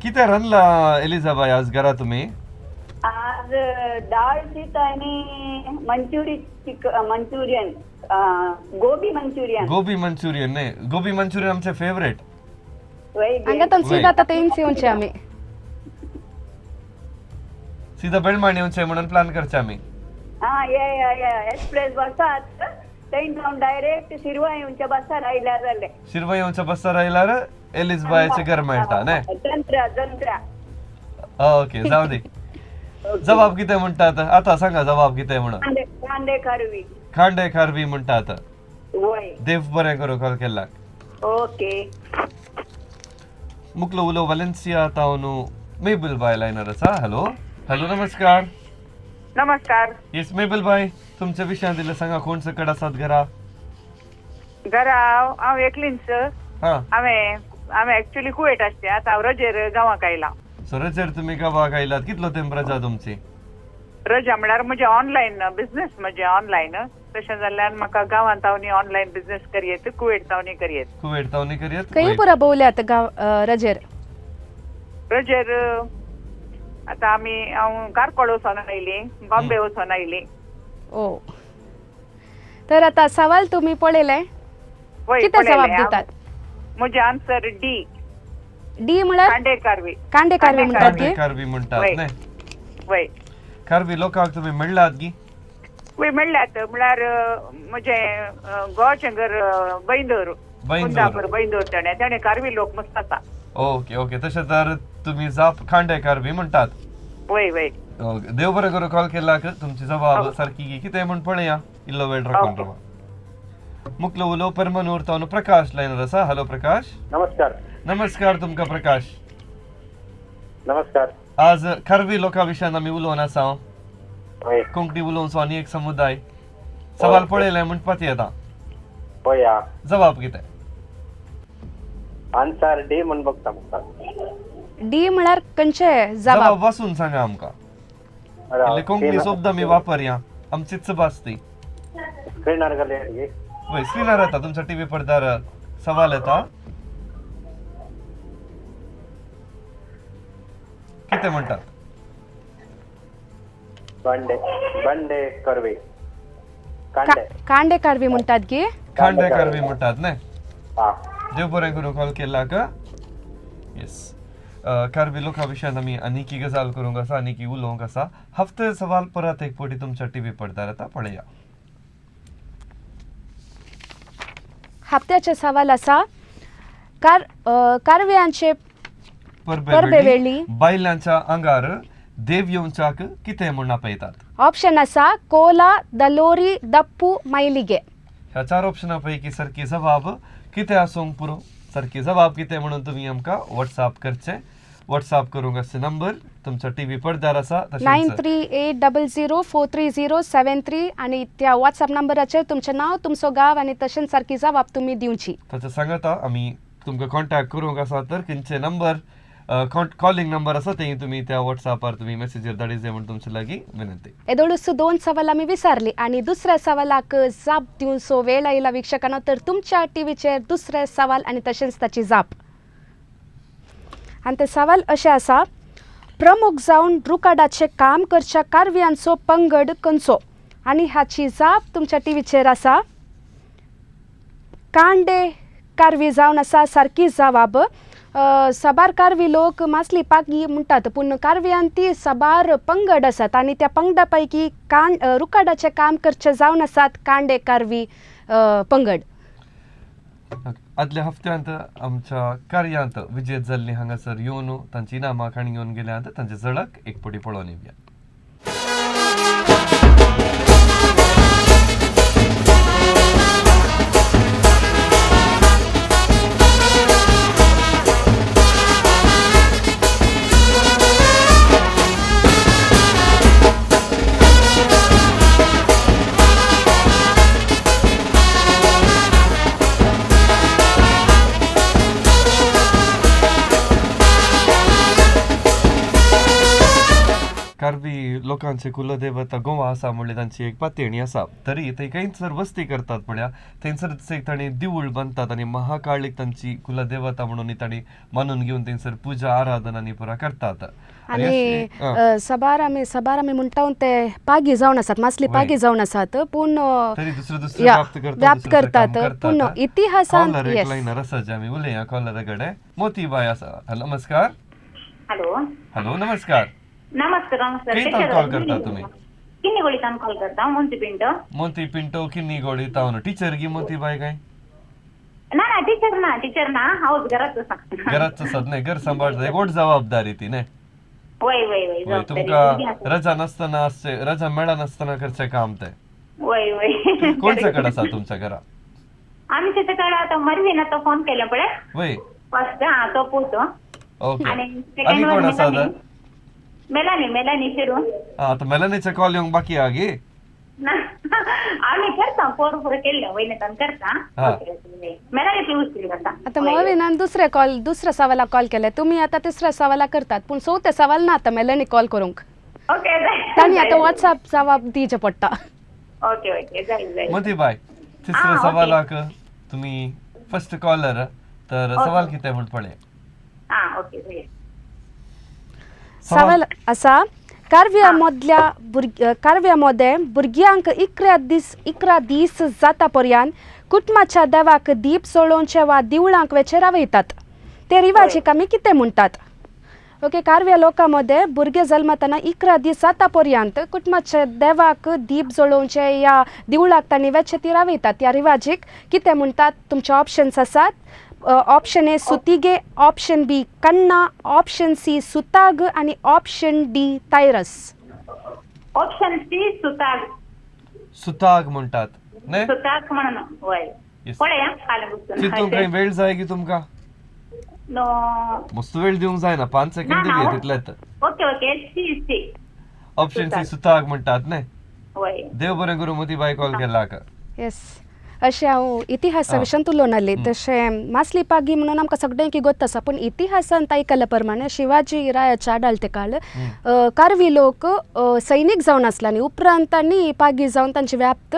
कितें रांदला एलिझाबाई आज घरा तुमी? आज डाळ शीत आनी मंचुरियन. गोबी मंचुरियन. गोबी मंचुरियन न्ही. गोबी मंचुरियन आमचे फेवरेट. हांगा सीधा आतां येवनचे येवनचे आमी. सीधा बेळमांड येवचे म्हणून प्लॅन करचे आमी. एक्सप्रेस बसात थंय जावन डायरेक्ट शिरवाय येवच्या बसार आयल्यार जालें. शिरवाय येवच्या बसार आयल्यार एलिझाबाईचे घर मेळटा न्ही. जंत्रा. ओके, जाऊ दे. जबाब कितें म्हणटात आतां सांगा. जबाब कितें म्हणून? कांडे कारवी. खांडे कारवी म्हणटात. वय. देव बरें करूं कॉल केल्याक. ओके. मुक्लो उलो वालेन्सिया टावन मेबल बाय लायनर आसा. हॅलो. हॅलो, नमस्कार. नमस्कार. येस मेबल बाय, तुमच्या विशयान दिलें सांगा. कोण सकट आसात घरा? घरा हांव एकलींच. हा. हांवें एक्चुअली कुवेट आसचे. आतां हांव रजेर गांवाक आयला. सो रजेर तुमी गांवाक आयलात. कितलो तेंप रजा तुमची? रजा म्हळ्यार म्हजे ऑनलायन बिझनेस. म्हजे ऑनलायन. तशें जाल्यार म्हाका गांवांत तावनी ऑनलायन बिझनेस करियेत. कुवेट तावनी करियेत. कुवेट तावनी करियेत. खंय पुरा भोवल्यात रजेर? रजेर आतां हांव कारकोळ वचोन आयली. बॉम्बे वचोन आयली. ओ, तर आतां सवाल तुमी पळयले. कितें जबाब दितात? म्हजे आन्सर डी. डी म्हळ्यार कांडे कारवी. कांडे कारवी म्हणटात गी. कारवी म्हणटात न्ही. वय. कारवी लोकांक तुमी मेळ्ळात गी? वय मेळ्ळ्यात. म्हळ्यार म्हजे गोवाचें घर बैंदूर. बैंदूर तेणे कारवी लोक मस्त आसा. ओके ओके, तशें तर तुमी जाप खांडे कारवी म्हणटात. वय वय. देव बरें करूं कॉल केल्याक. तुमची जबाब सारकी गी. कितें म्हण पळया. इल्लो वेळ राखून रावा. मुक्लो उलो परमनूर तावन प्रकाश लायनर आसा. हॅलो प्रकाश. नमस्कार. नमस्कार तुमकां प्रकाश. नमस्कार. आज खारवी लोकां विशयान आमी उलोवन आसा. होय. कोंकणी उलोवचो आनी एक समुदाय. सवाल पळयले म्हणपाक येता. पळया. जबाब कितें? आन्सर डी म्हण बघता म्हाका. डी म्हळ्यार खंयचे जबाब वाचून सांगा आमकां. कोंकणी शब्द आमी वापरया. आमचीच भास ती. स्क्रीनार घाले. वय, स्क्रीनार येता तुमच्या टीव्ही पडद्यार सवाल येता. कितें म्हणटात बंडे कर्वे कांडे कांडे कारवी म्हणटात गे. खांडे कारवी म्हणटात न्हय. हा देव बरें करूं कॉल केला का. येस कारवी लोकां विशयान आमी आनीकी गजाल करूंक आसा आनीकी उलोवंक आसा. हफ्ते सवाल परत एक फावटी तुमच्या टीव्ही पडद्यार येता पळया. हप्त्याचे सवाल आसा कारव्यांचे परबेवेळी बायलांच्या आंगार देव येवच्याक कितें म्हूण आपयतात. ऑप्शन आसा कोला दलोरी दप्पू मैलिगे. ह्या 4 ऑप्शनां पैकी सारकी जबाब कितें आसूंक पुरो. सारकी जबाब कितें म्हणून तुमी आमकां व्हॉट्सॲप करचें. व्हॉट्सॲप करूंक आसचे नंबर तुमच्या टीव्ही पडद्यार आसा. 93800073 आणि त्या व्हॉट्सॲप नंबराचेर तुमचें नांव तुमचो गांव आनी तशेंच सारकी जबाब तुमी दिवची. ताचे सांगता आमी तुमकां कॉन्टॅक्ट करूंक आसा तर खंयचे नंबर कॉलिंग नंबर आसा तें तुमी त्या व्हॉट्सॲपार तुमी मेसेजीर धाडिचे म्हूण तुमचे लागीं विनंती. येदोळूच 2 सवाल आमी विचारली आणि दुसऱ्या सवालाक जाप दिवचो वेळ आयला वीक्षकांनो. तर तुमच्या टीव्हीचेर दुसरे सवाल आणि तशेंच ताची जाप. आणि ते सवाल अशें आसा प्रमुख जावन रुकाडाचें काम करच्या कारव्यांचो पंगड खंयचो. आणि हाची जाप तुमच्या टीव्हीचेर आसा कांडे कारवी जावन आसा सारकी जबाब. सबार कारवी लोक मासली पागी म्हणटात पूण कारव्यान ती सबार पंगड आसात आणि त्या पंगडा पैकी रुकाडाचें काम करचे जावन आसात कांडे कारवी पंगड. आदल्या हफ्त्यांत आमच्या कार्यांत विजेत जाल्ली हांगासर येवन तांची इनामां खाणी घेवन गेल्यांत तांचे झळक एक फावटी पळोवन येवया. कारवी लोकांचे कुलदेवता गोवा आसा म्हणले तांची एक पातयणी आसा. तरी ते खंयसर वस्ती करतात पळया थंयसर तांणी देवूळ बांदतात आनी महाकाळीक तांची कुलदेवता म्हणून तांणी मानून घेवन थंयसर पुजा आराधना आनी पुरा करतात. आणि सबार आमी म्हणटा ते पागी जावन आसात मासली पागी जावन आसात पूण व्याप्त करतात पूण इतिहासान लायनर आसा जे आमी उलया कॉलरा कडेन मोतीबाई आसा. नमस्कार. हॅलो नमस्कार. नमस्कार खंयच्यान कॉल करता तुमी. किन्नीगोळीतान कॉल करता मोती पिंटो किन्नीगोडी तावन टीचर गी मोतीबाई काय ना टीचर ना हाऊस घरात आसात न्हय. घर सांबाळटा एक व्हड जबाबदारी ती न्हय. वय तुमकां रजा नासतना रजा मेळा नासतना करचें काम तें. वय कोणच्या कडेन आसा तुमच्या घरा. आम्ही त्याच्याकडे आता मरवीन आता फोन केला पळे वय फर्स्ट हा तो पोतो ओके. आणि आनी कोण आसा तर मेलानी शिरून आता मेलानीचे कॉल येवंक बाकी आहा गे. आम्ही करता पोर केले वयनेतान करता मेलानी उचली करता. आता मवीनान दुसऱ्या सवालाक कॉल केले तुम्ही आता तिसऱ्या सवालाक करतात पूण चवथे सवाल ना आता मेलानी कॉल करूंक. ओके तांणी आता व्हॉट्सॲप जबाब दिवचे पडटा. ओके जाय मोतीबाई तिसऱ्या सवालाक तुम्ही फर्स्ट कॉलर तर सवाल कितें म्हण पळय. ओके सवाल आसा कारव्यामध्ये भुरग्यांक 11 दीस जाता पर्यंत कुटुंबाच्या देवाक दीप सोळोवचे वा देवळांक वेचे रावयतात ते रिवाजीक आमी कितें म्हणटात. ओके कारव्या लोकांमध्ये भुरगे जल्मताना 11 दीस जाता पर्यंत कुटुंबाच्या देवाक दीप जळोवचे या देवळाक तांणी वेचे ती रावयतात त्या रिवाजीक कितें म्हणटात. तुमचे ऑप्शन्स आसात. ऑप्शन ए सुतिगे, ऑप्शन बी कन्ना, ऑप्शन सी सुताग आणि ऑप्शन डी तायरस. ऑप्शन सी सुताग म्हणटात न्हय. सुताग म्हणून वय पळया खाली चिंतूंक काही वेळ जाय की तुमकां. मस्त वेळ दिवंक जायना 5 सेकंद दिली तितलेत. ओके सी ऑप्शन सी सुताग म्हणटात न्हय. वय देव बरें करूं मोतीबाई कॉल केला का. येस अशें हांव इतिहासा विशयान उलोवनाली तशें मासली पागी म्हणून आमकां सगळ्यांकी गोत आसा पूण इतिहासान आयकल्या प्रमाणे शिवाजी रायाच्या आडालते काळ कारवी लोक सैनीक जावन आसला आनी उपरांत तांणी पागी जावन तांचे व्याप्त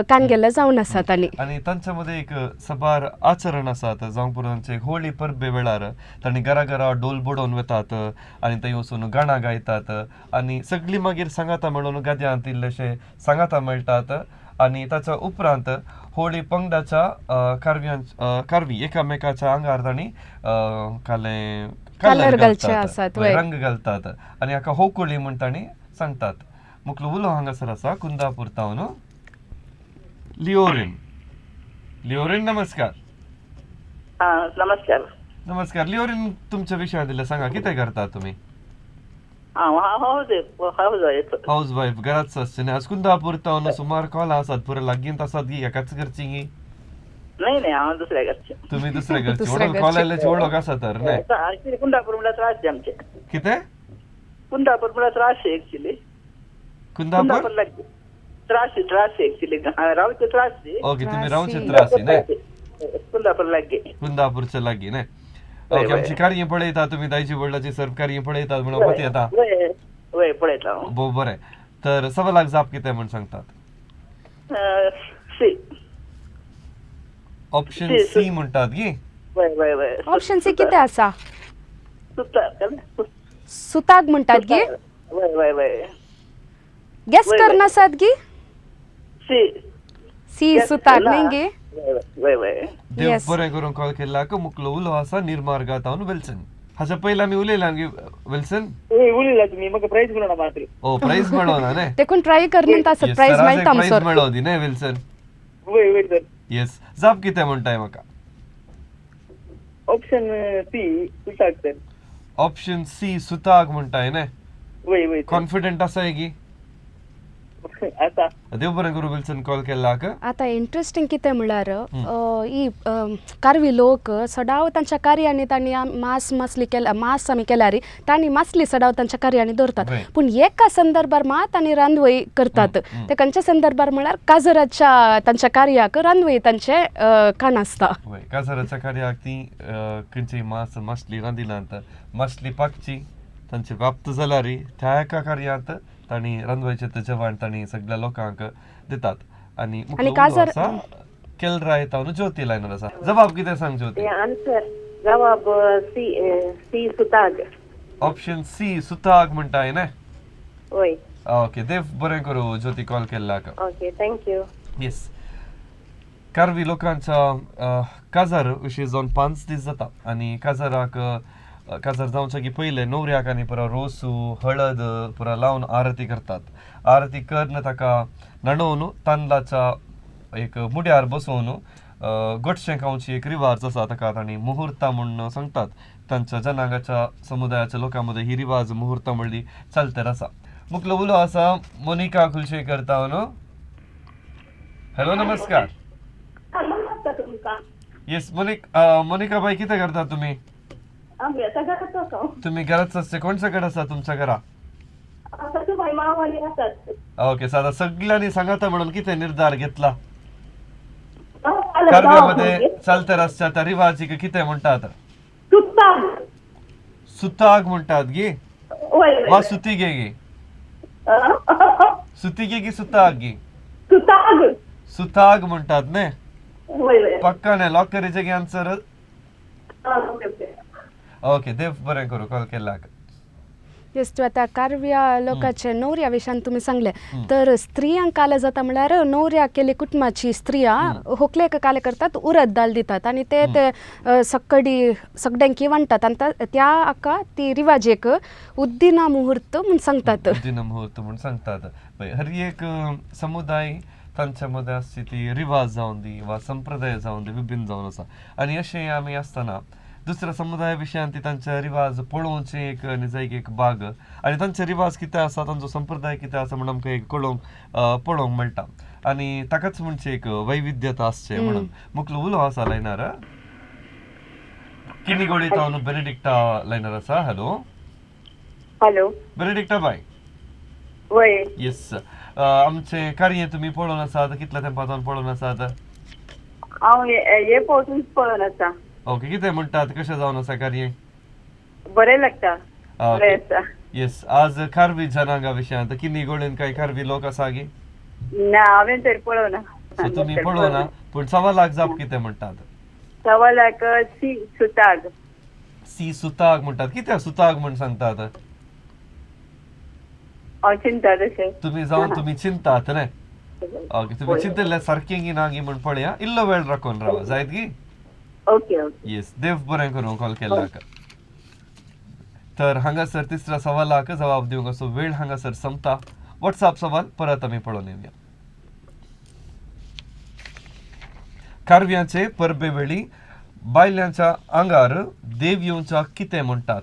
कानगेला जावन आसा तांणी आणि तांच्या मध्ये एक सबार आचरण आसात जावंक पुरो तांचे होळी परबे वेळार तांणी घरा घरा डोल बुडोवन वतात आनी थंय वचून गाणां गायतात आनी सगळीं मागीर सांगाता मेळून गाद्यांत इल्लेशे सांगाता मेळटात आनी ताच्या उपरांत होळी पंगडाच्या कारवी एकामेकाच्या आंगार तांणी कलर घालचे आसात, रंग घालतात आनी हाका होकुळी म्हण तांणी सांगतात. मुख्लो उलो हांगासर आसा कुंदापूर तावन लिओरिन नमस्कार. नमस्कार. नमस्कार लिओरिन, तुमच्या विशयान दिले सांगा कितें करता तुमी? हाऊस वाईफ घरात आसचे आज कुंदापूर तावन सुमार कॉल आसात पुरे लागींत आसात गी एकाच घरची नाही हांव दुसऱ्या घरचे. तुम्ही दुसऱ्या घरची म्हणून कॉल आयल्याची वळख आसा तर न्ही? कुंदापूर म्हणल्यार त्रास आमचे. कितें? कुंदापूर म्हणल्यार त्रास एक्चुअली. कुंदापूर लागीं त्रास एक्चुअली रावचे त्रास. ओके, तुम्ही रावचे त्रासी न्ही? कुंदापूर लागीं. कुंदापूरच्या लागीं न्ही? ओके, आमची कार्य पळयता तुमी दायची वडलाची सर्व कार्य पळयतात म्हणून पती येता. वय पळयता. बरें, तर सवालाक जाप कितें म्हण सांगतात? सी. ऑप्शन सी म्हणटात गी? वय. ऑप्शन सी कितें आसा? सुताक म्हणटात गी? वय. गॅस करनासात गी? सी सुताक न्ही गी? वय. देव बरें करून कॉल केला मुकलो उलो आसा निर्मार्गा तावन विल्सन. हाच्या पयलीं आमी उलयला विल्सन? उलयला तुमी म्हाका प्राइज मेळना मात्र. ओ, प्राइज मेळोना न्ही? देखून ट्राय करनीत आसत प्राइज मेळटा प्राइज मेळोदी न्ही विल्सन? वय सर. येस, जाप कितें म्हणटाय म्हाका? ऑप्शन सी सुताक सर. ऑप्शन सी सुताक म्हणटाय न्ही? वय. कॉन्फिडंट आसाय गी? आसा. देव बरें करून विल्सन कॉल केला आता इंटरेस्टिंग कितें म्हळ्यार ही कारवी लोक सडाव तांच्या कार्यांनी तांणी मास आमी केल्यार तांणी मासली सडाव तांच्या कार्यांनी दवरतात पूण एका संदर्भार मात तांणी रांदवई करतात. ते खंयच्या संदर्भार म्हळ्यार काजराच्या तांच्या कार्याक रांदवई तांचे काण आसता. काजराच्या कार्याक ती खंयची मासली रांदिनात मासली पाकची तांची व्याप्त जाल्यार त्या एका कार्यांत तांणी रांदवायचे जेवण तांणी सगळ्या लोकांक दितात. आनी काजर केलरा येता ज्योती लायनर आसा. जवाब कितें सांग ज्योती? आन्सर जवाब सी सुताग. ऑप्शन सी सुताग म्हणटाय न्ही? वय. ओके, देव बरें करूं ज्योती कॉल केला. Okay, thank you. येस, कारवी लोकांच्या काजार विशीं जावन 5 दीस जाता आनी काजार जावच्या की पयले न्हवऱ्याक आनी पुरो रोसू हळद पुरा लावन आरती करतात. आरती करन ताका न्हाणोवन तांदळाच्या एक मुड्यार बसोवन गोडशें खावची एक रिवाज आसा ताका तांणी मुहूर्ता म्हणून सांगतात. तांच्या जनांगाच्या समुदायाच्या लोकां मदें ही रिवाज मुहूर्ता म्हणली चलतर आसा. मुखलो उलो आसा मोनिका कुलशेकर तावन. हॅलो, नमस्कार. येस मोनिका बाई, कितें करता तुमी? तुम्ही घरात असते? कोणचं घर आसा तुमच्या घरा? ओके, साधा सगळ्यांनी सांगाता म्हणून किती निर्धार घेतला? कारव्यामध्ये चालते रस्त्या त्या रिवाजीक किती म्हणतात? सुताग म्हणतात गी? वा सुती गे गी? सुती गे गी सुताग गी? सुताग म्हणतात न्ही? पक्का नाही लॉक करायचे गे आन्सर? ओके, देव बरें करूं कॉल केला. येस, तूं आतां कारव्या लोकांचे न्हवऱ्या विशयान तुमी सांगले तर स्त्रियांक काले जाता म्हळ्यार न्हवऱ्याक केली कुटुंबाची स्त्रिया व्हंकलेक काले करतात, उरत दाल दितात आनी ते सक्कडी सगळ्यांकी वांटतात आनी त्या हाका ती रिवाजेक उद्दिना मुहूर्त म्हूण सांगतात. उद्दिना मुहूर्त म्हूण सांगतात. हर एक समुदाय तांच्या मध्ये असची ती रिवाज जावन दी वा संप्रदाय जावन दी विभिन्न जावन आसा आनी अशें आमी आसतना दुसऱ्या समुदाया विशयान ती तांचे रिवाज पळोवचे एक निजायक एक भाग आनी तांचे रिवाज कितें आसा तांचो संप्रदाय कितें आसा म्हणून आमकां एक पळोवंक मेळटा आनी ताकाच म्हणचे एक वैविध्यता आसचे म्हणून. मुखलो उलो आसा लायनार किनिगोडी तावन बेनेडिक्टा लायनार आसा. Hello Benedicta bye. वय. येस, आमचे कार्य तुम्ही पळोवन आसात? कितल्या तेंपान पळोवन आसात? हांव हे पावसून पळोवन आसा. ओके, कितें म्हणटात, कशें जावन आसा कार्य? बरें लागता, बरें आसा. येस, आज खारवी जनांगा विशयांत किन्नी गोळेन काय खारवी लोक आसा गे? ना हांवें तर पळोवना. सो तुमी पळोवना, पूण सवालाक जाप कितें म्हणटात? सवालाक सुताक. सी सुताक म्हणटात. कित्याक सुताक म्हण सांगतात? हांव चिंता तशें. तुम्ही जावन तुम्ही चिंतात न्हय? ओके, तुम्ही चिंतले सारकें गी ना गी म्हण पळया. इल्लो वेळ राखून रावा, जायत गी? Okay okay. येस, देव बरें करूं कॉल केल्ल्याक. तर हांगासर तिसऱ्या सवालाक जबाब दिवंक असो वेळ हांगासर संपता. व्हॉट्सअप सवाल परत आमी पळोवन येवया. कारव्यांचे परबे वेळी बायल्यांच्या आंगार देव येवच्या कितें म्हणटात?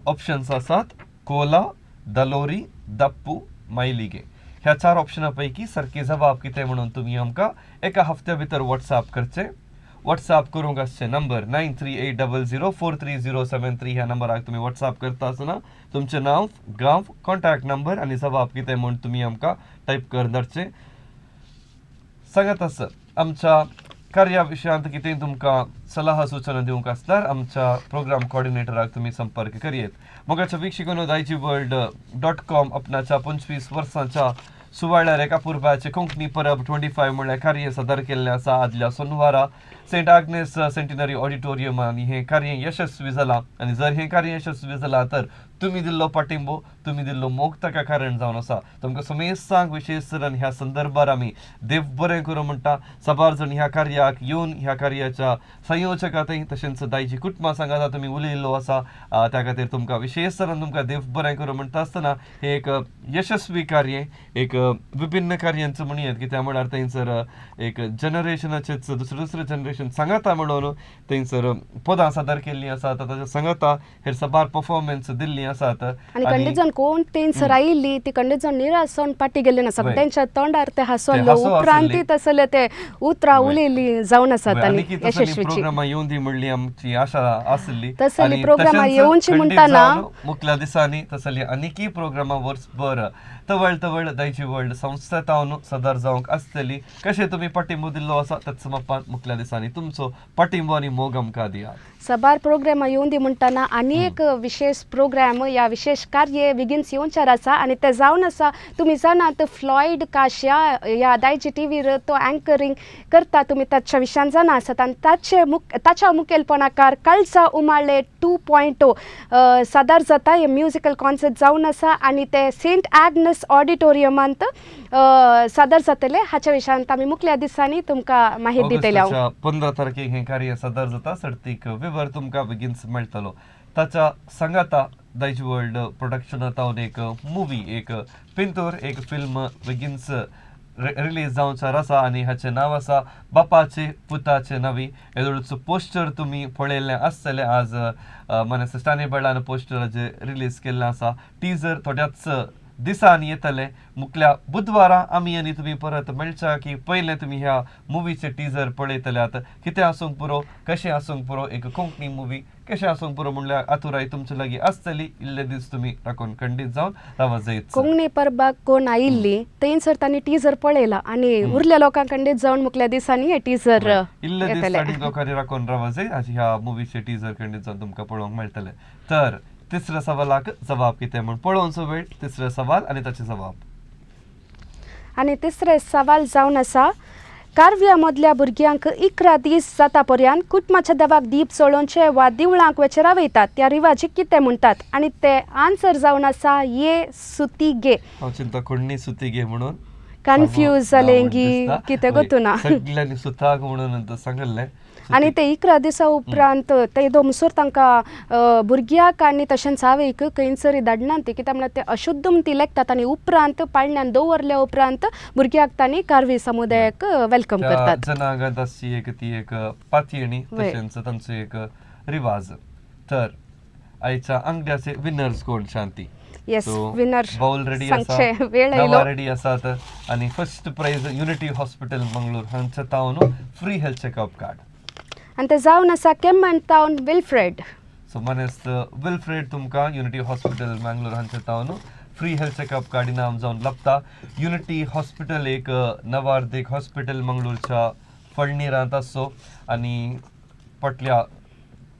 ऑप्शन्स आसात कोला, दलोरी, दप्पू, मायलिगे. ह्या 4 ऑप्शना पैकी सारके जबाब कितें म्हणून तुम्ही आमकां एका हफ्त्या भितर व्हॉट्सअप करचे. व्हॉट्सअप करूंक आसचे नंबर 9380043073. ह्या नंबराक तुम्ही व्हॉट्सअप करता आसतना तुमचें नांव, गांव, कॉन्टॅक्ट नंबर आनी जबाब कितें म्हूण तुम्ही आमकां टायप कर धाडचे. सांगात आसत आमच्या कार्या विशयांत कितेंय तुमकां सल्ला सूचना दिवंक आसल्यार आमच्या प्रोग्राम कोऑर्डिनेटराक तुम्ही संपर्क करियेत. मोगाच्या वीक्षिकांनो, daijiworld.com आपणाच्या 25 वर्सांच्या सुवाळ्यार एका पुरबाचे कोंकणी परब 25 म्हणल्यार कार्य सादर केल्लें आसा. आदल्या सोनवारा सेंट आग्नेस सेंटिनरी ऑडिटोरियम आनी हें कार्य यशस्वी जालां. आनी जर हें कार्य यशस्वी जालां तर तुम्ही दिल्लो पाठिंबो, तुम्ही दिल्लो मोग ताका कारण जावन आसा. तुमकां समेस्तांक विशेश तरेन ह्या संदर्भार आमी देव बरें करूं म्हणटा. साबार जण ह्या कार्याक येवन ह्या कार्याच्या संयोजकांतय तशेंच दायजी कुटुंबा सांगाता तुमी उलयल्लो आसा. त्या खातीर तुमकां विशेश तरेन तुमकां देव बरें करूं म्हणटा आसतना हें एक यशस्वी कार्य, एक विभिन्न कार्यांचो म्हणयेत, कित्याक म्हळ्यार थंयसर एक जनरेशनाचेच दुसरें जनरेशन सांगाता म्हणून थंयसर पदां सादर केल्लीं आसात. ताच्या सांगाता हेर साबार परफॉर्मन्स दिल्लीं आसात. आणि खंडीत जाण कोण थंयसर आयिल्ली ती खंडीत जाण निरासन पाटी गेल्ली नासा. तेंच्या तोंडार ते हांसलो उपरांत तसले ते उतरां उलयल्ली जावन आसात आनी यशस्वीची. प्रोग्रामां येवन दी म्हणली आमची आशा आसली. तसली प्रोग्रामां येवची म्हणटाना मुखल्या दिसांनी तसली आनीकय प्रोग्रामां वर्सभर तवळ दायजी वर्ल्ड संस्थेतावन सदर जावंक आसतली. कशें तुमी पाठिंबो दिल्लो आसा त्याच समापान मुखल्या दिसांनी तुमचो पाठिंबो आनी मोग आमकां दियात. सबार प्रोग्रामां येवन दी म्हणटाना आनी एक विशेष प्रोग्राम या विशेष कार्य बेगीनच येवचार आसा आनी ते जावन आसा. तुमी जाणात फ्लॉयड काश्या ह्या दायजी टीव्हीर तो अँकरींग करता. तुमी ताच्या विशयान जाणा आसात आनी ताच्या मुखेलपणाकार कालचा उमाळे 2.0 सादर जाता. हे म्युजिकल कॉन्सर्ट जावन आसा आनी ते सेंट आग्नेस ऑडिटोरियमांत सादर जातले. हाच्या विशयांत आमी मुखल्या दिसांनी तुमकां माहिती दितले. 15 तारखेक हें कार्य सादर जाता. सर्तीक विवर तुमकां बेगीनच मेळटलो. ताच्या सांगाता दायजी वर्ल्ड प्रोडक्शनांतावन एक मुवी, एक पिंतूर, एक फिल्म बेगीनच रिलीज जावचार आसा आनी हाचें नांव आसा बापाचे पुताचे नवी. हेजोडचो पोस्टर तुमी पळयल्लें आसतलें. आज मनस स्टानी बर्डान पोस्टराचेर रिलीज केल्लें आसा. टिजर थोड्याच दिसांनी येतले. मुखल्या बुधवारा आमी आनी तुमी परत मेळच्या की पयलें तुमी ह्या मुवीचे टिजर पळयतल्यात. कितें आसूंक पुरो, कशें आसूंक पुरो, एक कोंकणी मुवी कशें आसूंक पुरो म्हणल्यार आतुराय तुमचे लागीं आसतली. इल्ले दीस तुमी राखून खंडीत जावन रावा जायत. कोंकणी परबाक कोण आयिल्ली थंयसर तांणी टिजर पळयला आनी उरल्या लोकांक खंडीत जावन मुखल्या दिसांनी हे टिजर इल्ले दीस लोकांनी राखून रावा जाय. ह्या मुवीचे टिजर खंडीत जावन तुमकां पळोवंक मेळटले. तर तिसऱ्या सवालाक जबाब कितें म्हूण पळोवचो वेळ. तिसरे सवाल आनी ताचे जबाब. आनी तिसरे सवाल जावन आसा कारव्या मदल्या भुरग्यांक 11 दीस जाता पर्यंत कुटुंबाच्या देवाक दीप चोळोवचे वा दिवळांक वेचे रावयतात त्या रिवाजीक कितें म्हणटात. आनी ते आन्सर जावन आसा ये सुती गे. हांव चिंता कोणी सुती गे म्हणून कन्फ्यूज जालें गी कितें गोतूना. सगळ्यांनी सुताक म्हणून सांगल्लें. आनी ते 11 दिसा उपरांत ते दोमसोर तांकां भुरग्याक आनी तशेंच आवयक खंयसरी धाडनात. कित्याक म्हळ्यार ते अशुद्ध ती लेखतात आनी उपरांत पाळण्यान दवरल्या उपरांत भुरग्याक तांणी कारवी समुदायाक वेलकम करतात. जनागताची एक ती एक पातयणी तशेंच तांचो एक रिवाज. तर आयच्या अंगड्याचे विनर्स कोण शांती? येस, विनर बाउल रेडी आसा, वेळ रेडी आसात आनी first prize unity hospital Mangalore हांचे तावन फ्री हेल्थ चेकअप कार्ड. आनी ते जावन आसा केमन टावन विल्फ्रेड. सो मनेस्त विल्फ्रेड तुमकां युनिटी हॉस्पिटल मंगळूर हांचे तावन फ्री हेल्थ चेकअप कार्ड इनाम जावन लाभता. युनिटी हॉस्पिटल एक नवार्देक हॉस्पिटल मंगळूरच्या फळणीरांत आसो आनी फाटल्या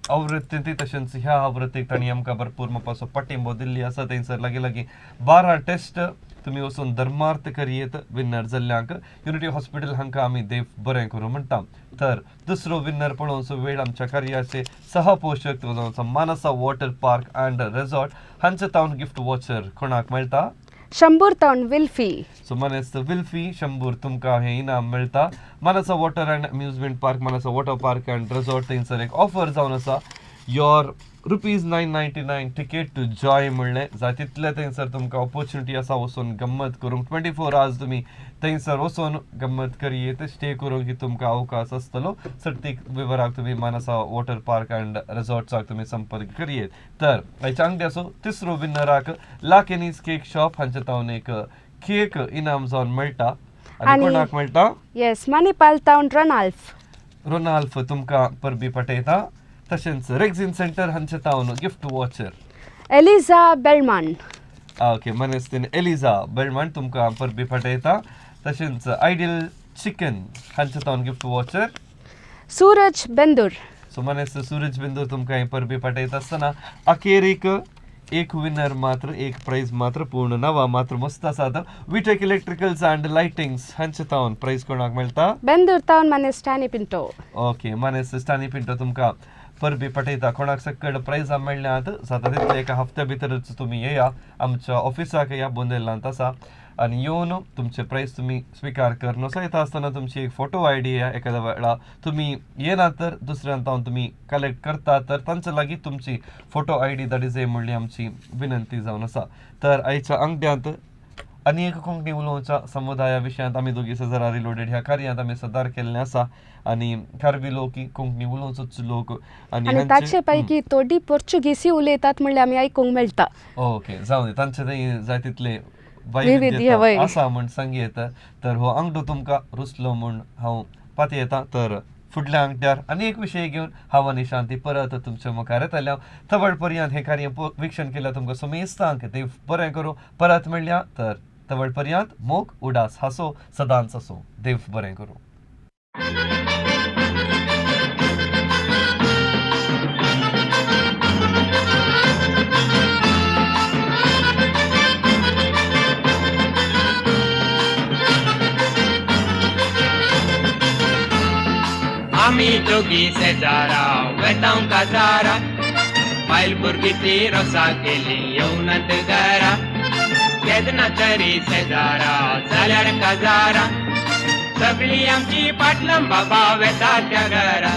आवृत्ती तशेंच ह्या आवृत्तीक तांणी आमकां भरपूर मापाचो पाठिंबो दिल्ली आसा. थंयसर लागीं 12 टेस्ट तुमी वचून धर्मार्थ करियेत विनर जाल्ल्यांक युनिटी हॉस्पिटल हांकां आमी देव बरें करूं म्हणटा. तर दुसरो विनर पळोवचो वेळ आमच्या कार्याचे सहपोशक तो जावन मानसा वॉटर पार्क अँड रिसॉर्ट हांचे तावन गिफ्ट वॉचर कोणाक मेळटा? शंभर तावन विल्फी. सो मानस विल्फी 100 तुमकां हें इनाम मेळटा. Manasa water and amusement park Manasa water park and resort थंयसर एक ऑफर जावन आसा. योर ₹999 टिकेट टू जॉय म्हणलें जाय तितले थंयसर तुमकां ऑपॉर्च्युनिटी आसा वचून गंमत करूंक. 24 hours तुमी थंयसर वचून गंमत करियेत स्टे करूंक ही तुमकां अवकाश आसतलो. सर्थीक विवराक तुमी मानसा वॉटर पार्क अँड रिसॉर्ट्साक तुमी संपर्क करियेत. तर हेच्या अंगड्याचो तिसरो विनराक लाकेनीज केक शॉप हांचे तावन एक केक इनाम जावन मेळटा. आनी कोणाक मेळटा? येस मणिपाल तावन रोनाल्फ तुमकां परबी पटयता. तशेंच रेक्झिन सेंटर हांचे तावन gift voucher Eliza Belman. Okay मनस्तीन एलिझा बेलमान तुमकां परबी पटयता. तशेंच आयडियल चिकन हांचे तावन gift voucher Suraj Bendur. So मनस सूरज बिंदूर तुमकां ही परबी पटयता आसतना अखेर एक विनर मात्र एक प्राइज मात्र पूर्ण नांवां मात्र मस्त आसात. विटेक इलेक्ट्रिकल्स अँड लायटिंग्स हांचे तावन प्राइज कोणाक मेळटा? बेंदूर तावन मानेस स्टॅनी पिंटो. ओके मानेस स्टॅनी पिंटो तुमकां परबी पटयता. कोणाक सकड प्राइजां मेळ्ळ्यांत जाता तितले एका हफ्त्या भितरच तुमी येया आमच्या ऑफिसाक येया बोंदेलांत आसा आनी येवन तुमचे प्राइज तुमी स्विकार करन असो येता आसतना तुमची एक फोटो आय डी एखाद्या वेळा तुमी येना तर दुसऱ्यान तावन तुमी कलेक्ट करता तर तांचे लागीं तुमची फोटो आय डी धाडिजे म्हणली आमची विनंती जावन आसा. तर आयच्या अंगड्यांत आनी एक कोंकणी उलोवच्या समुदाया विशयांत आमी दोगी सजरा रिलोडेड ह्या कार्यांत आमी सदार केल्लें आसा आनी खारवी लोक कोंकणी उलोवचोच लोक आनी ताचे पैकी थोडी पोर्चुगीसी उलयतात म्हणल्यार आमी आयकूंक मेळटा. ओके जावं दी तांचे थंय जाय तितले वैविध्य आसा म्हण सांगयेत. तर हो अंगडो तुमकां रुचलो म्हूण हांव पातयेतां. तर फुडल्या अंगट्यार आनी एक विशय घेवन हांव आनी शांती परत तुमच्या मुखार येतल्या. तवळ पर्यंत हे कार्य वीक्षण केल्यार तुमकां सुमेस्तांक देव बरें करूं. परत मेळ्ळ्या तर तवळ पर्यंत मोग उडास हांसो सदांच आसो. देव बरें करूं. आमी दोगी शेजारा वेतांव काजारा बायल भुरगी ती रोसा केली येवनात घरा. केदना तरी शेजारा जाल्यार काजारा सगळी आमची पाटलम बाबा वेता त्या घरा.